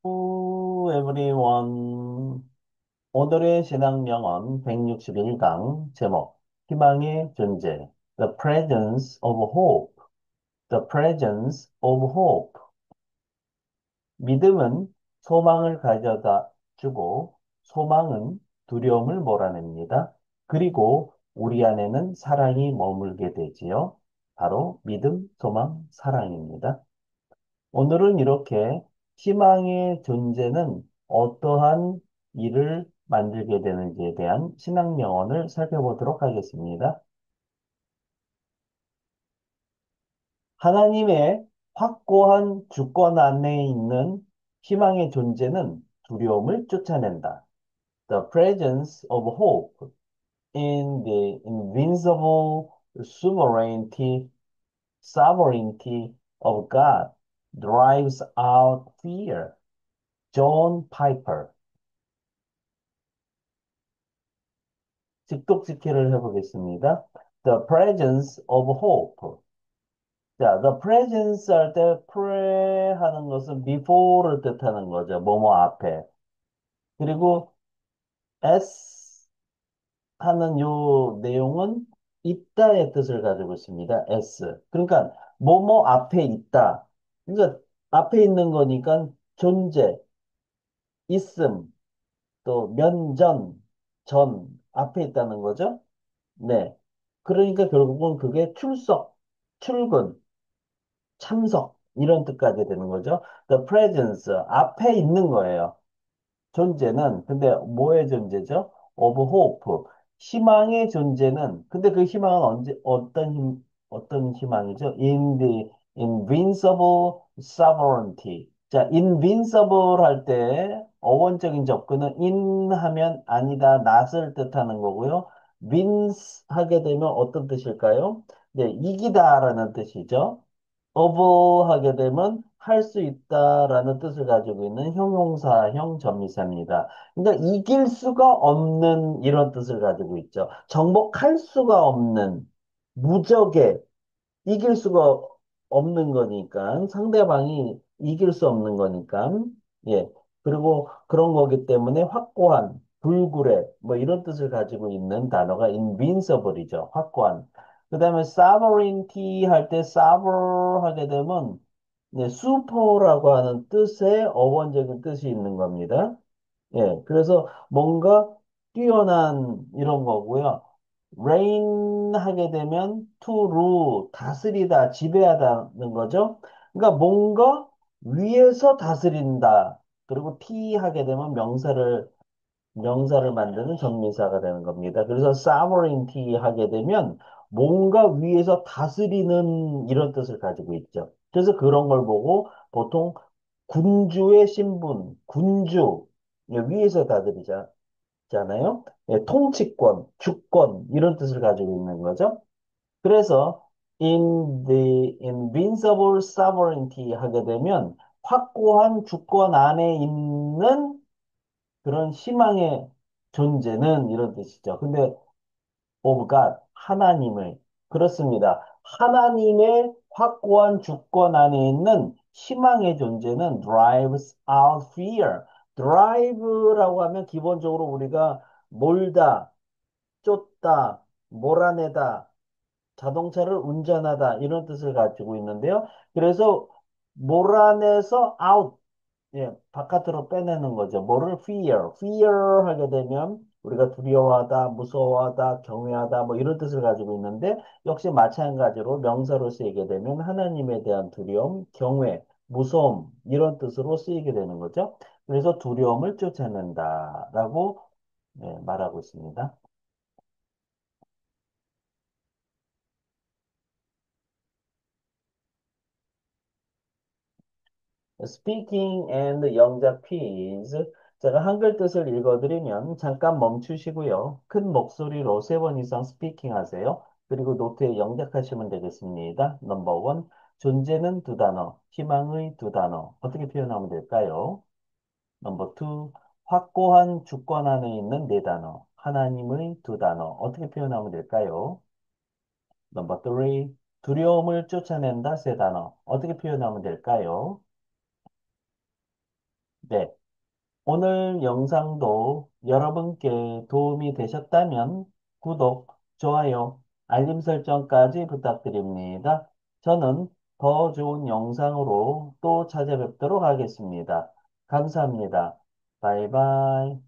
Hello everyone. 오늘의 신앙 영언 161강 제목 희망의 존재 The presence of hope. The presence of hope. 믿음은 소망을 가져다 주고 소망은 두려움을 몰아냅니다. 그리고 우리 안에는 사랑이 머물게 되지요. 바로 믿음, 소망, 사랑입니다. 오늘은 이렇게 희망의 존재는 어떠한 일을 만들게 되는지에 대한 신학 영혼을 살펴보도록 하겠습니다. 하나님의 확고한 주권 안에 있는 희망의 존재는 두려움을 쫓아낸다. The presence of hope in the invincible sovereignty of God drives out fear. 존 파이퍼. 직독직해를 해보겠습니다. The presence of hope. 자, the presence 할 때 pre 하는 것은 before를 뜻하는 거죠. 뭐뭐 앞에. 그리고 s 하는 요 내용은 있다의 뜻을 가지고 있습니다. s. 그러니까 뭐뭐 앞에 있다. 그러니까 앞에 있는 거니까 존재, 있음, 또 면전, 전 앞에 있다는 거죠. 네. 그러니까 결국은 그게 출석, 출근, 참석, 이런 뜻까지 되는 거죠. The presence, 앞에 있는 거예요. 존재는, 근데 뭐의 존재죠? Of hope. 희망의 존재는, 근데 그 희망은 어떤 희망이죠? In the invincible sovereignty. 자, invincible 할 때 어원적인 접근은 in 하면 아니다, not을 뜻하는 거고요. vince 하게 되면 어떤 뜻일까요? 네, 이기다라는 뜻이죠. of 하게 되면 할 수 있다라는 뜻을 가지고 있는 형용사형 접미사입니다. 그러니까 이길 수가 없는 이런 뜻을 가지고 있죠. 정복할 수가 없는 무적의 이길 수가 없는 거니까 상대방이 이길 수 없는 거니까 예 그리고 그런 거기 때문에 확고한 불굴의 뭐 이런 뜻을 가지고 있는 단어가 invincible이죠. 확고한. 그다음에 sovereignty 할 때 sover 하게 되면 네, 슈퍼라고 하는 뜻의 어원적인 뜻이 있는 겁니다. 예, 그래서 뭔가 뛰어난 이런 거고요. reign 하게 되면 to rule, 다스리다, 지배하다는 거죠. 그러니까 뭔가 위에서 다스린다. 그리고 t 하게 되면 명사를 만드는 정미사가 되는 겁니다. 그래서 sovereignty 하게 되면 뭔가 위에서 다스리는 이런 뜻을 가지고 있죠. 그래서 그런 걸 보고 보통 군주의 신분, 군주, 예, 위에서 다스리잖아요. 예, 통치권, 주권, 이런 뜻을 가지고 있는 거죠. 그래서 in the invincible sovereignty 하게 되면 확고한 주권 안에 있는 그런 희망의 존재는 이런 뜻이죠. 근데 of God, 하나님을 그렇습니다. 하나님의 확고한 주권 안에 있는 희망의 존재는 drives out fear. drive라고 하면 기본적으로 우리가 몰다, 쫓다, 몰아내다, 자동차를 운전하다 이런 뜻을 가지고 있는데요. 그래서 몰아내서 out 예, 바깥으로 빼내는 거죠. 뭐를 fear 하게 되면 우리가 두려워하다, 무서워하다, 경외하다 뭐 이런 뜻을 가지고 있는데 역시 마찬가지로 명사로 쓰이게 되면 하나님에 대한 두려움, 경외, 무서움 이런 뜻으로 쓰이게 되는 거죠. 그래서 두려움을 쫓아낸다라고 예, 말하고 있습니다. Speaking and 영작 퀴즈. 제가 한글 뜻을 읽어드리면 잠깐 멈추시고요. 큰 목소리로 3번 이상 스피킹 하세요. 그리고 노트에 영작하시면 되겠습니다. 넘버 원, 존재는 두 단어, 희망의 두 단어. 어떻게 표현하면 될까요? 넘버 투, 확고한 주권 안에 있는 네 단어, 하나님의 두 단어. 어떻게 표현하면 될까요? 넘버 쓰리, 두려움을 쫓아낸다 세 단어. 어떻게 표현하면 될까요? 네. 오늘 영상도 여러분께 도움이 되셨다면 구독, 좋아요, 알림 설정까지 부탁드립니다. 저는 더 좋은 영상으로 또 찾아뵙도록 하겠습니다. 감사합니다. 바이바이.